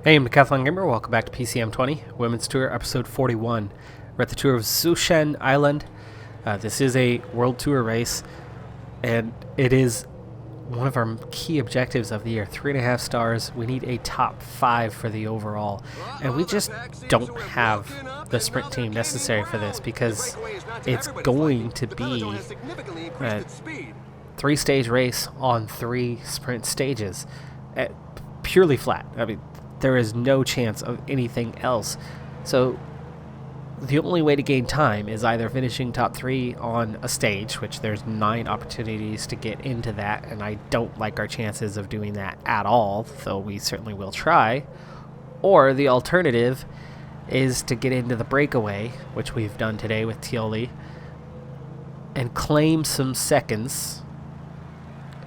Hey, I'm Decathlon Gamer. Welcome back to PCM20 Women's Tour, episode 41. We're at the tour of Zushen Island. This is a world tour race, and it is one of our key objectives of the year. 3.5 stars. We need a top 5 for the overall, and we just don't have the sprint team necessary for this because it's going to be a 3-stage race on 3 sprint stages, purely flat. I mean, there is no chance of anything else. So the only way to gain time is either finishing top 3 on a stage, which there's 9 opportunities to get into that, and I don't like our chances of doing that at all, though we certainly will try. Or the alternative is to get into the breakaway, which we've done today with Tioli, and claim some seconds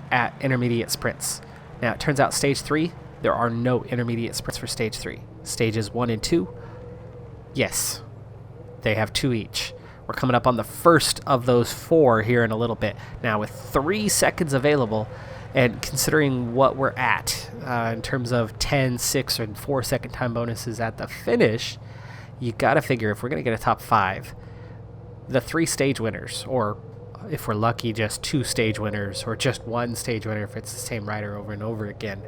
at intermediate sprints. Now, it turns out stage 3, there are no intermediate sprints for stage 3. Stages 1 and 2, yes, they have 2 each. We're coming up on the first of those 4 here in a little bit. Now, with 3 seconds available, and considering what we're at in terms of 10, 6, and 4 second time bonuses at the finish, you gotta figure if we're gonna get a top 5, the 3 stage winners, or if we're lucky, just 2 stage winners, or just 1 stage winner if it's the same rider over and over again.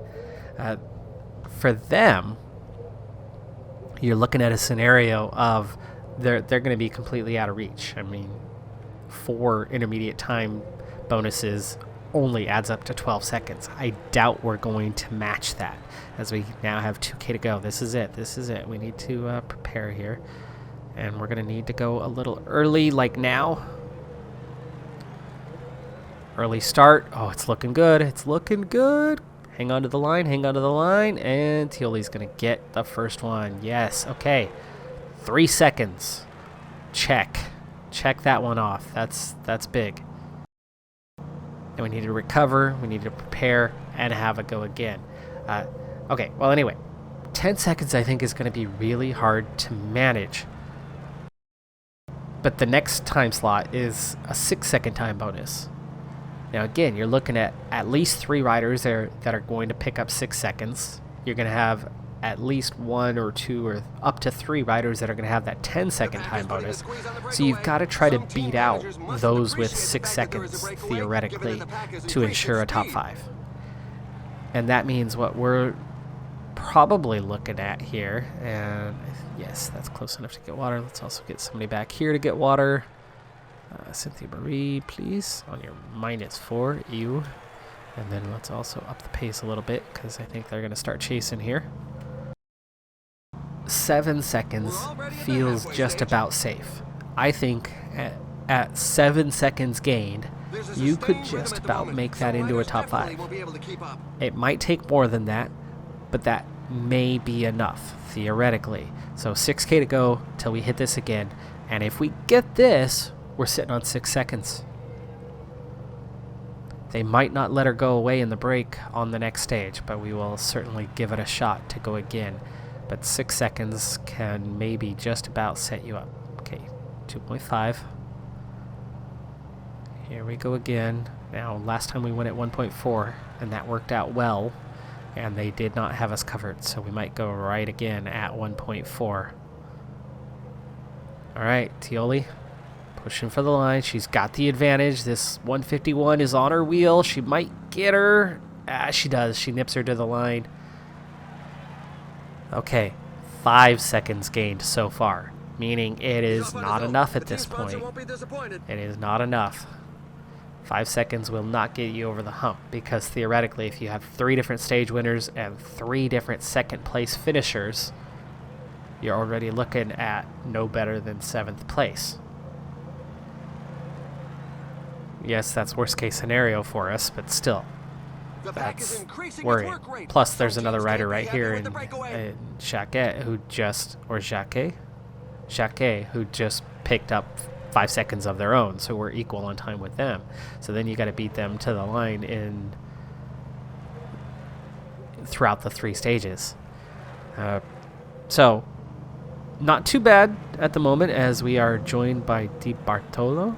For them, you're looking at a scenario of they're going to be completely out of reach. I mean, 4 intermediate time bonuses only adds up to 12 seconds. I doubt we're going to match that, as we now have 2K to go. This is it. This is it. We need to prepare here, and we're going to need to go a little early, like now. Early start. Oh, it's looking good. It's looking good. Hang on to the line, hang on to the line, and Tioli's going to get the first one. Yes, okay. 3 seconds. Check. Check that one off. That's big. And we need to recover, we need to prepare, and have a go again. Okay, well, anyway. 10 seconds, I think, is going to be really hard to manage. But the next time slot is a 6-second time bonus. Now, again, you're looking at least 3 riders that are going to pick up 6 seconds. You're going to have at least 1 or 2 or up to 3 riders that are going to have that 10-second time bonus. So you've got to try to beat out those with 6 seconds, theoretically, to ensure a top 5. And that means what we're probably looking at here, and yes, that's close enough to get water. Let's also get somebody back here to get water. Cynthia Marie, please, on your -4, you. And then let's also up the pace a little bit, because I think they're going to start chasing here. 7 seconds feels just about safe. I think at 7 seconds gained, you could just about make that into a top 5. It might take more than that, but that may be enough, theoretically. So 6K to go till we hit this again. And if we get this, we're sitting on 6 seconds. They might not let her go away in the break on the next stage, but we will certainly give it a shot to go again. But 6 seconds can maybe just about set you up. Okay, 2.5. Here we go again. Now, last time we went at 1.4, and that worked out well, and they did not have us covered, so we might go right again at 1.4. All right, Tioli. Pushing for the line. She's got the advantage. This 151 is on her wheel. She might get her. She does. She nips her to the line. Okay. 5 seconds gained so far, meaning it is not enough at this point. It is not enough. 5 seconds will not get you over the hump, because theoretically, if you have 3 different stage winners and 3 different second place finishers, you're already looking at no better than 7th place. Yes, that's worst case scenario for us, but still, that's worrying. Plus, there's another rider right here in Jacquet who just picked up 5 seconds of their own, so we're equal on time with them. So then you got to beat them to the line throughout the 3 stages. So, not too bad at the moment, as we are joined by Di Bartolo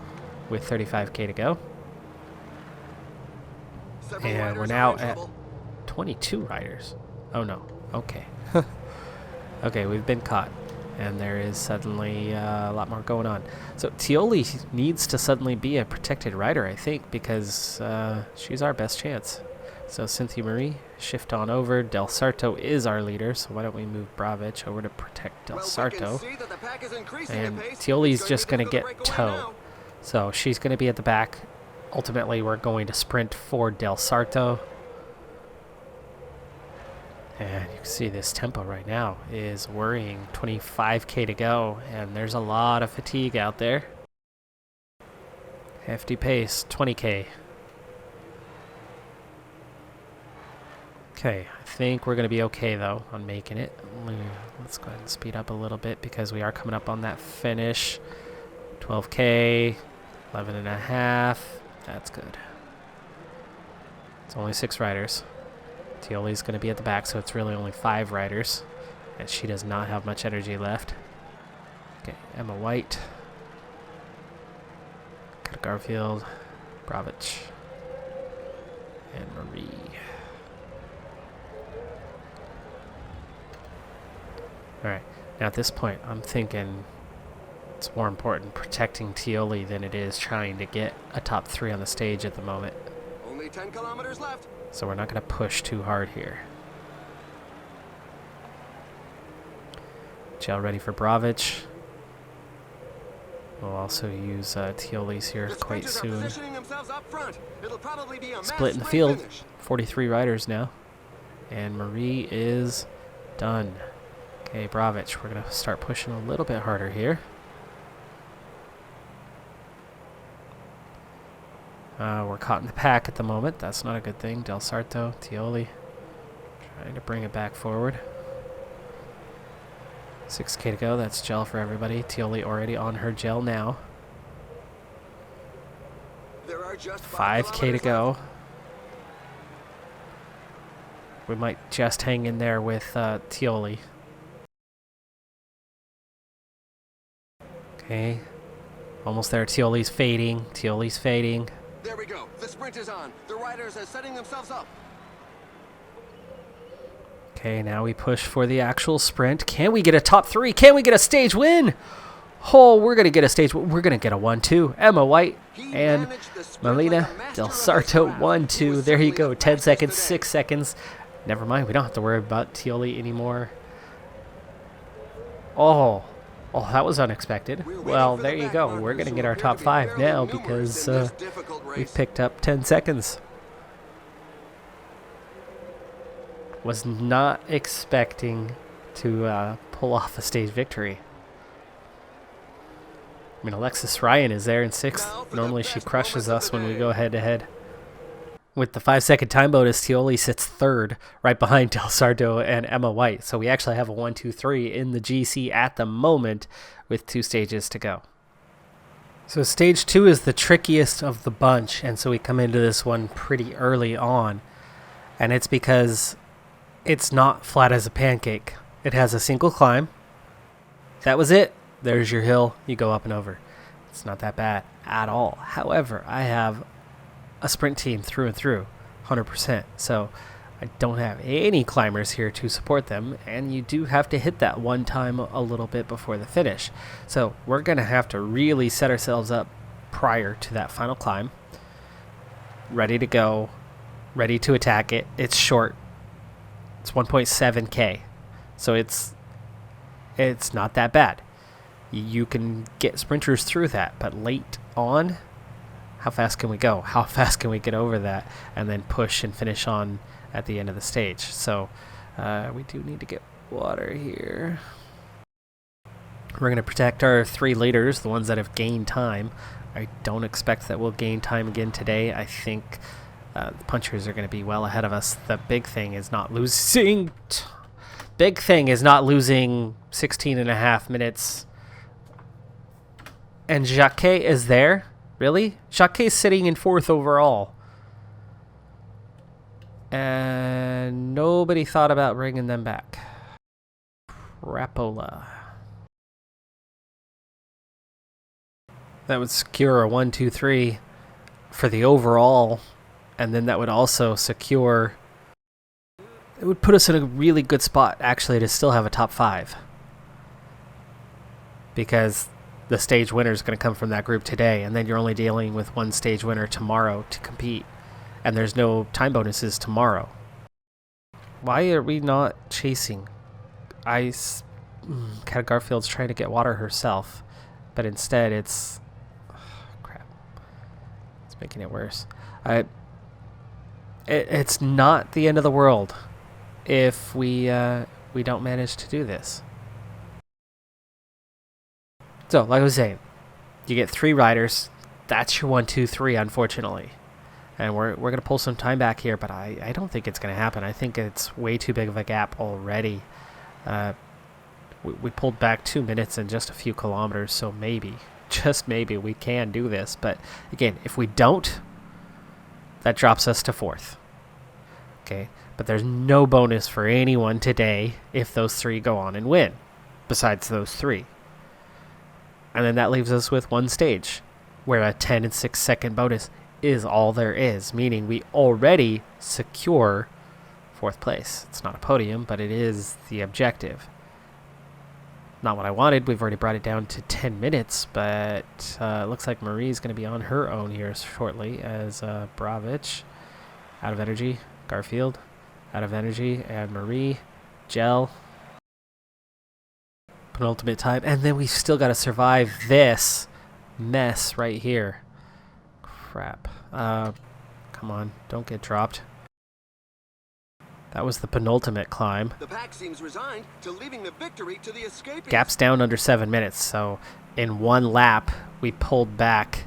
with 35K to go. And we're now at 22 riders. Oh no. Okay. Okay, we've been caught. And there is suddenly a lot more going on. So Tioli needs to suddenly be a protected rider, I think, because she's our best chance. So Cynthia Marie, shift on over. Del Sarto is our leader, so why don't we move Bravich over to protect Del Sarto. And Tioli's just going to get tow. So she's going to be at the back. Ultimately, we're going to sprint for Del Sarto. And you can see this tempo right now is worrying. 25k to go, and there's a lot of fatigue out there. Hefty pace, 20k. Okay, I think we're going to be okay, though, on making it. Let's go ahead and speed up a little bit because we are coming up on that finish. 12k, 11 and a half. That's good. It's only 6 riders. Tioli's going to be at the back, so it's really only 5 riders. And she does not have much energy left. Okay, Emma White. Got Garfield. Bravich. And Marie. Alright, now at this point, I'm thinking it's more important protecting Tioli than it is trying to get a top 3 on the stage at the moment. Only 10 kilometers left. So we're not going to push too hard here. Gel ready for Bravich. We'll also use Tioli's here quite soon. Split in the field. Finish. 43 riders now. And Marie is done. Okay, Bravich, we're going to start pushing a little bit harder here. We're caught in the pack at the moment. That's not a good thing. Del Sarto, Tioli, trying to bring it back forward. 6k to go. That's gel for everybody. Tioli already on her gel now. There are just 5k to go. We might just hang in there with Tioli. Okay. Almost there. Tioli's fading. Tioli's fading. There we go. The sprint is on. The riders are setting themselves up. Okay, now we push for the actual sprint. Can we get a top 3? Can we get a stage win? Oh, we're going to get a stage win. We're going to get a 1-2. Emma White and Melina Del Sarto 1-2. There you go. 10 seconds, 6 seconds. Never mind. We don't have to worry about Tioli anymore. Oh, that was unexpected. Well, there you go. We're going to get our top 5 now because we picked up 10 seconds. Was not expecting to pull off a stage victory. I mean, Alexis Ryan is there in 6th. Normally she crushes us when we go head-to-head. With the 5-second time bonus, Tioli sits 3rd, right behind Del Sarto and Emma White. So we actually have a 1-2-3 in the GC at the moment with 2 stages to go. So stage 2 is the trickiest of the bunch, and so we come into this one pretty early on. And it's because it's not flat as a pancake. It has a single climb. That was it. There's your hill. You go up and over. It's not that bad at all. However, I have a sprint team through and through, 100%. So I don't have any climbers here to support them, and you do have to hit that one time a little bit before the finish. So we're going to have to really set ourselves up prior to that final climb. Ready to go, ready to attack it. It's short. It's 1.7k. So it's not that bad. You can get sprinters through that, but late on, how fast can we go? How fast can we get over that and then push and finish on at the end of the stage? So we do need to get water here. We're going to protect our 3 leaders, the ones that have gained time. I don't expect that we'll gain time again today. I think the punchers are going to be well ahead of us. The big thing is not losing. 16 and a half minutes. And Jacquet is there? Really? Jacquet's sitting in 4th overall. And nobody thought about bringing them back. Crapola. That would secure a 1-2-3 for the overall. And then that would also secure it would put us in a really good spot, actually, to still have a top 5. Because the stage winner is going to come from that group today, and then you're only dealing with one stage winner tomorrow to compete. And there's no time bonuses tomorrow. Why are we not chasing? Cat Garfield's trying to get water herself, but instead it's... crap. It's making it worse. It's not the end of the world if we don't manage to do this. So, like I was saying, you get 3 riders. That's your 1, 2, 3, unfortunately. And we're going to pull some time back here, but I don't think it's going to happen. I think it's way too big of a gap already. We pulled back 2 minutes and just a few kilometers, so maybe, just maybe, we can do this. But again, if we don't, that drops us to 4th. Okay, but there's no bonus for anyone today if those 3 go on and win, besides those 3. And then that leaves us with 1 stage, where a 10 and 6 second bonus is all there is, meaning we already secure 4th place. It's not a podium, but it is the objective. Not what I wanted. We've already brought it down to 10 minutes, but it looks like Marie's going to be on her own here shortly as Bravich, out of energy, Garfield, out of energy, and Marie, Gel, penultimate time, and then we've still got to survive this mess right here. Crap. Come on, don't get dropped. That was the penultimate climb. The pack seems resigned to leaving the victory to the escapees. Gap's down under 7 minutes, so in 1 lap we pulled back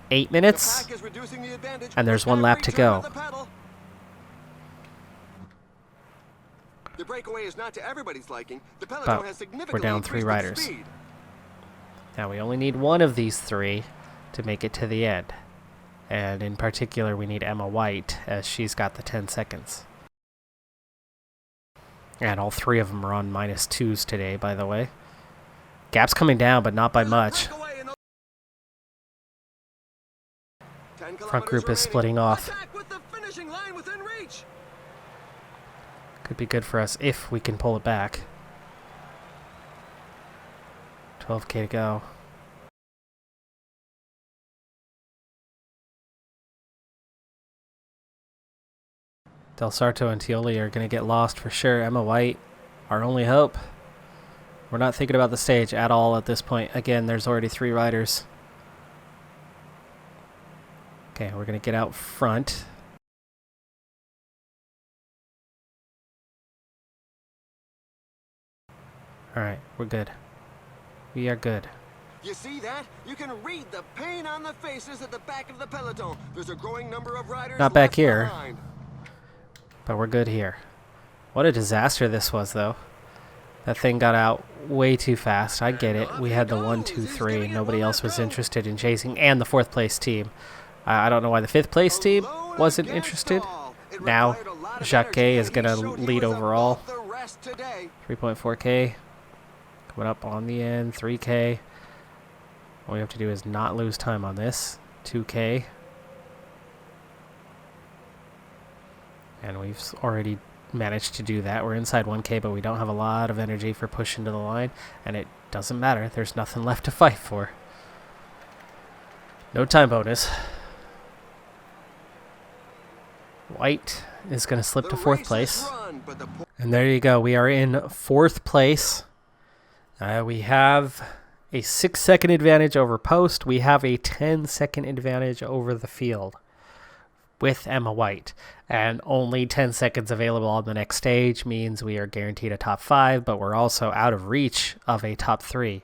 8 minutes, The pack is reducing the advantage and there's with 1 lap every to turn go. of the pedal. The breakaway is not to everybody's liking. The peloton But has significantly we're down 3 increased its riders. speed. Now we only need 1 of these 3 to make it to the end. And in particular, we need Emma White, as she's got the 10 seconds. And all 3 of them are on -2s today, by the way. Gap's coming down, but not by much. Breakaway in the- 10 Front group is kilometers splitting remaining. off. Attack with the finishing line within reach. Could be good for us if we can pull it back. 12K to go. Del Sarto and Tioli are going to get lost for sure. Emma White, our only hope. We're not thinking about the stage at all at this point. Again, there's already 3 riders. Okay, we're going to get out front. Alright, we're good. We are good. You see that? You can read the pain on the faces at the back of the peloton. There's a growing number of riders Not back left here. behind. But we're good here. What a disaster this was, though. That thing got out way too fast. I get it. We had the 1, 2, 3. Nobody else was interested in chasing. And the 4th place team. I don't know why the 5th place team wasn't interested. Now, Jacques is going to lead overall. 3.4K. Coming up on the end. 3K. All we have to do is not lose time on this. 2K. And we've already managed to do that. We're inside 1K, but we don't have a lot of energy for pushing to the line. And it doesn't matter. There's nothing left to fight for. No time bonus. White is going to slip to 4th place. And there you go. We are in 4th place. We have a 6-second advantage over post. We have a 10-second advantage over the field with Emma White. And only 10 seconds available on the next stage means we are guaranteed a top 5, but we're also out of reach of a top 3.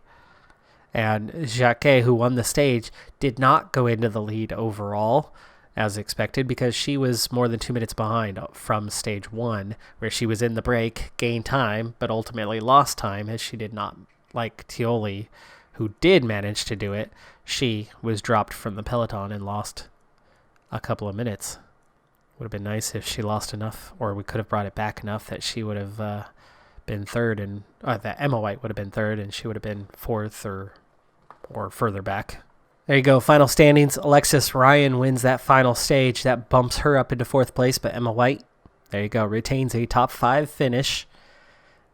And Jacques, who won the stage, did not go into the lead overall, as expected, because she was more than 2 minutes behind from stage 1, where she was in the break, gained time, but ultimately lost time, as she did not, like Tioli, who did manage to do it. She was dropped from the peloton and lost a couple of minutes. Would have been nice if she lost enough, or we could have brought it back enough that she would have been 3rd, and that Emma White would have been 3rd, and she would have been 4th or further back. There you go, final standings. Alexis Ryan wins that final stage. That bumps her up into 4th place, but Emma White There you go. Retains a top 5 finish.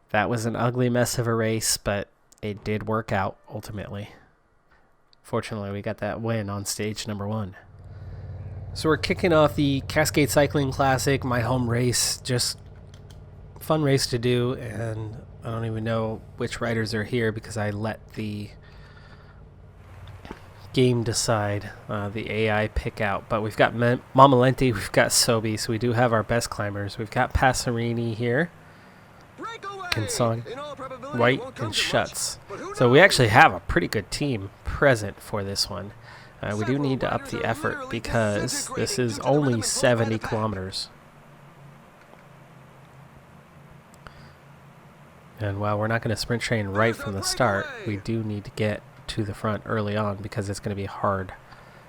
That was an ugly mess of a race, but it did work out ultimately. Fortunately, we got that win on stage number 1. So we're kicking off the Cascade Cycling Classic, my home race. Just fun race to do, and I don't even know which riders are here because I let the game decide, the AI pick out. But we've got Mamalenti, we've got Sobi, so we do have our best climbers. We've got Passerini here, Kinson, White, and Schutz. So we actually have a pretty good team present for this one. We do need to up the effort because this is only 70 kilometers. And while we're not going to sprint train right from the start, we do need to get to the front early on because it's going to be hard.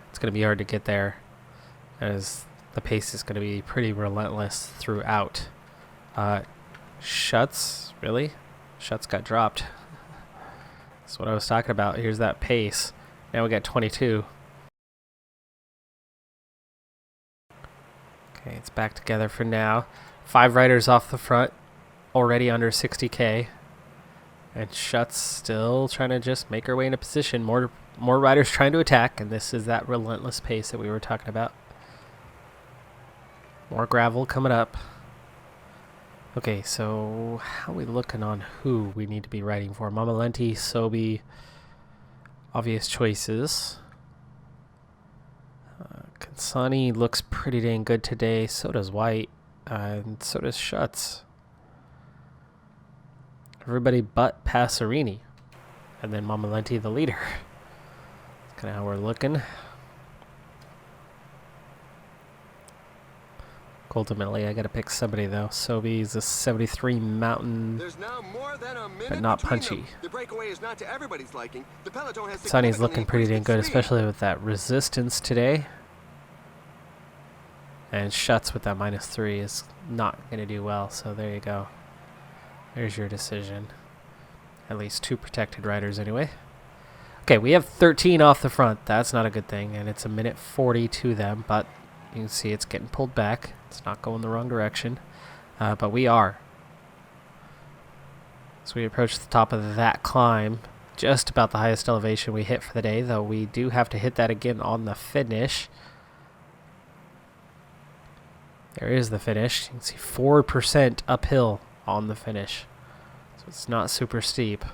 It's going to be hard to get there as the pace is going to be pretty relentless throughout. Schutz, really? Schutz got dropped. That's what I was talking about. Here's that pace. Now we got 22. Okay, it's back together for now. 5 riders off the front, already under 60k. And Schutz still trying to just make her way into position. More riders trying to attack, and this is that relentless pace that we were talking about. More gravel coming up. Okay, so how are we looking on who we need to be riding for? Mamalenti, Sobi, obvious choices. Kansani looks pretty dang good today. So does White, and so does Schutz. Everybody but Passerini. And then Mamalenti, the leader. That's kind of how we're looking. Ultimately, I got to pick somebody, though. Sobi's a 73 mountain, but not punchy. Sonny's looking pretty dang good, especially with that resistance today. And Schutz with that -3 is not going to do well, so there you go. There's your decision. At least 2 protected riders anyway. Okay, we have 13 off the front. That's not a good thing, and it's a minute 40 to them, but you can see it's getting pulled back. It's not going the wrong direction, but we are. So we approach the top of that climb, just about the highest elevation we hit for the day, though we do have to hit that again on the finish. There is the finish. You can see 4% uphill on the finish. So it's not super steep.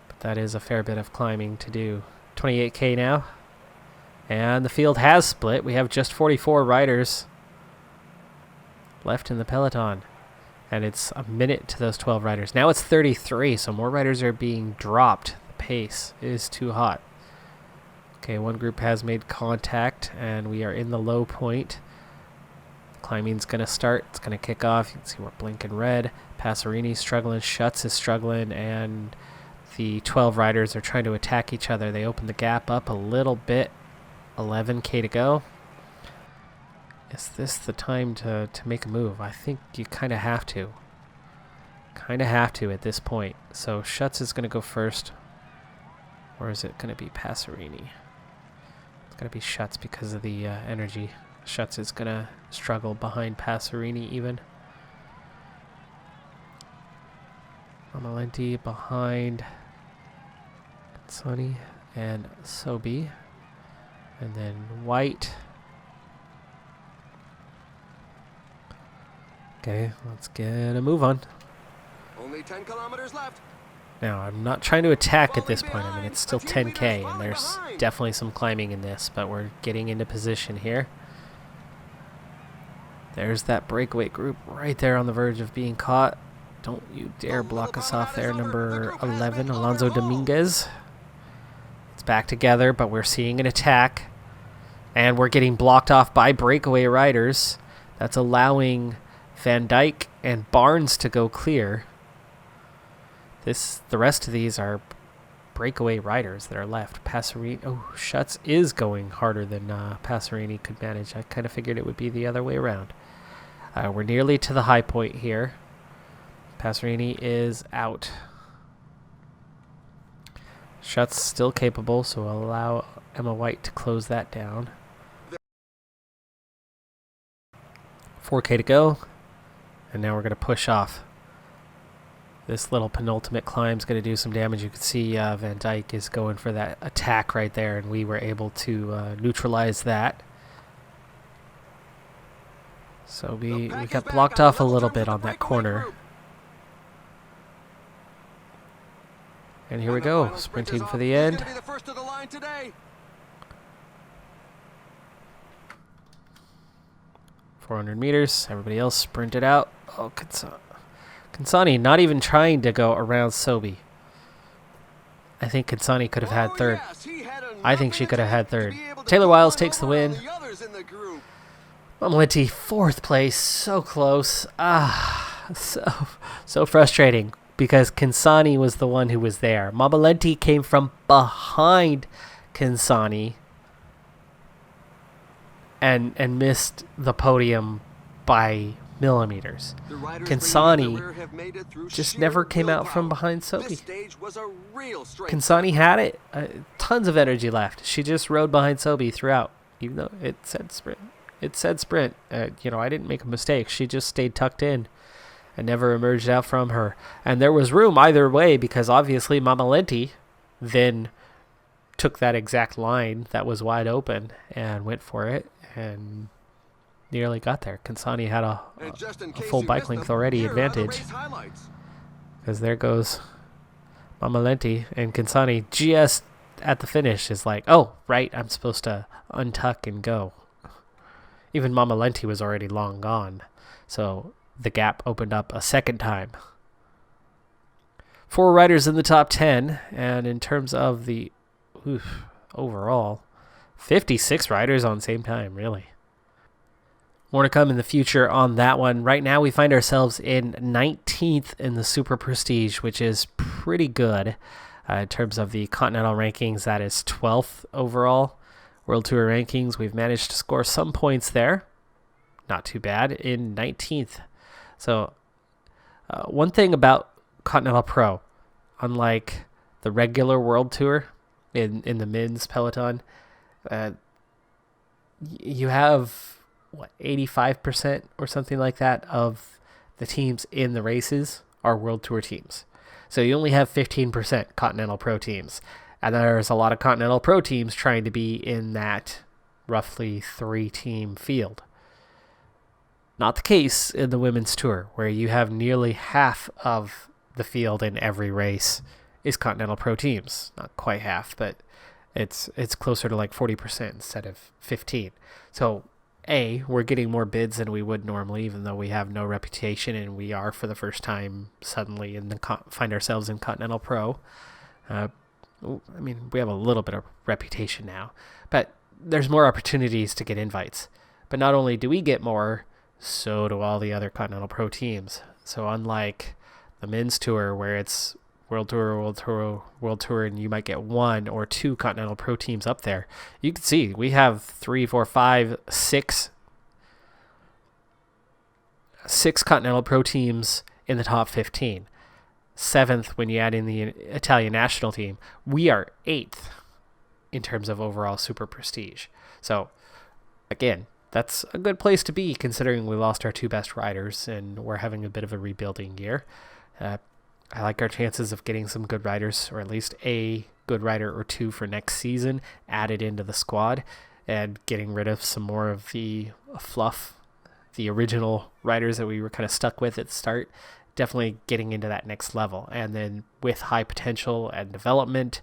But that is a fair bit of climbing to do. 28k now. And the field has split. We have just 44 riders left in the peloton. And it's a minute to those 12 riders. Now it's 33, so more riders are being dropped. The pace is too hot. Okay, one group has made contact, and we are in the low point. Climbing's going to start. It's going to kick off. You can see we're blinking red. Passerini's struggling. Schutz is struggling, and the 12 riders are trying to attack each other. They open the gap up a little bit. 11k to go. Is this the time to make a move? I think you kind of have to. Kind of have to at this point. So Schutz is going to go first. Or is it going to be Passerini? It's going to be Schutz because of the energy. Schutz is going to struggle behind Passerini even. Mamalenti behind Sonny and Sobi. And then White. Okay, let's get a move on. Only 10 kilometers left. Now, I'm not trying to attack at this point. I mean, it's still 10k, and there's definitely some climbing in this, but we're getting into position here. There's that breakaway group right there on the verge of being caught. Don't you dare block us off there, number 11, Alonso Dominguez. It's back together, but we're seeing an attack. And we're getting blocked off by breakaway riders. That's allowing Van Dijk and Barnes to go clear. The rest of these are breakaway riders that are left. Passerini, Schutz is going harder than Passerini could manage. I kind of figured it would be the other way around. We're nearly to the high point here. Passerini is out. Schutz still capable, so we'll allow Emma White to close that down. 4K to go. And now we're going to push off. This little penultimate climb is going to do some damage. You can see Van Dyke is going for that attack right there, and we were able to neutralize that. So we got blocked off a little bit on that corner. And here we go, sprinting for the end. 400 meters. Everybody else sprinted out. Oh, Kansani not even trying to go around Sobi. I think Kansani could have had third. I think she could have had third. Taylor Wiles takes the win. Mamalenti, fourth place. So close. So frustrating because Kansani was the one who was there. Mamalenti came from behind Kansani and missed the podium by millimeters. Kansani just never came out from behind Sobi. Kansani had it. Tons of energy left. She just rode behind Sobi throughout, even though it said sprint. It said sprint. I didn't make a mistake. She just stayed tucked in and never emerged out from her. And there was room either way because obviously Mamalenti then took that exact line that was wide open and went for it and nearly got there. Kansani had a full bike length already advantage because there goes Mamalenti, and Kansani just at the finish is like, oh, right, I'm supposed to untuck and go. Even Mamalenti was already long gone, so the gap opened up a second time. 4 riders in the top 10, and in terms of the overall, 56 riders on the same time, really. More to come in the future on that one. Right now we find ourselves in 19th in the Super Prestige, which is pretty good. In terms of the Continental Rankings, that is 12th overall. World Tour Rankings, we've managed to score some points there. Not too bad in 19th. So one thing about Continental Pro, unlike the regular World Tour in the men's peloton, you have 85% or something like that of the teams in the races are World Tour teams. So you only have 15% Continental Pro teams. And there's a lot of Continental Pro teams trying to be in that roughly 3-team field. Not the case in the Women's Tour, where you have nearly half of the field in every race is Continental Pro teams. Not quite half, but it's closer to like 40% instead of 15. So, we're getting more bids than we would normally, even though we have no reputation, and we are for the first time suddenly find ourselves in Continental Pro. We have a little bit of reputation now, but there's more opportunities to get invites. But not only do we get more, so do all the other Continental Pro teams. So unlike the men's tour where it's World Tour, and you might get 1 or 2 Continental Pro teams up there, you can see we have 3, 4, 5, 6 Continental Pro teams in the top 15. 7th when you add in the Italian national team. We are 8th in terms of overall Super Prestige. So, again, that's a good place to be considering we lost our 2 best riders and we're having a bit of a rebuilding year. I like our chances of getting some good riders, or at least a good rider or 2 for next season added into the squad, and getting rid of some more of the fluff, the original riders that we were kind of stuck with at the start. Definitely getting into that next level. And then with high potential and development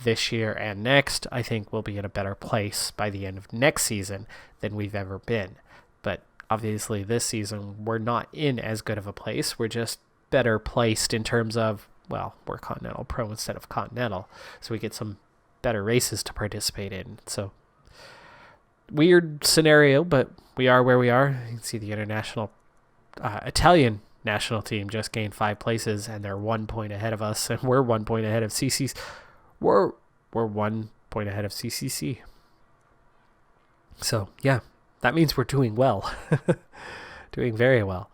this year and next, I think we'll be in a better place by the end of next season than we've ever been. But obviously this season, we're not in as good of a place. We're just better placed in terms of, we're Continental Pro instead of Continental. So we get some better races to participate in. So weird scenario, but we are where we are. You can see the Italian national team just gained 5 places, and they're 1 point ahead of us, and we're 1 point ahead of CCC. We're 1 point ahead of CCC. So yeah, that means we're doing well, doing very well.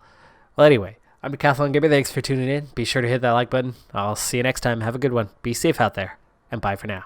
Well, anyway, I'm Decathlon Gamer. Thanks for tuning in. Be sure to hit that like button. I'll see you next time. Have a good one. Be safe out there, and bye for now.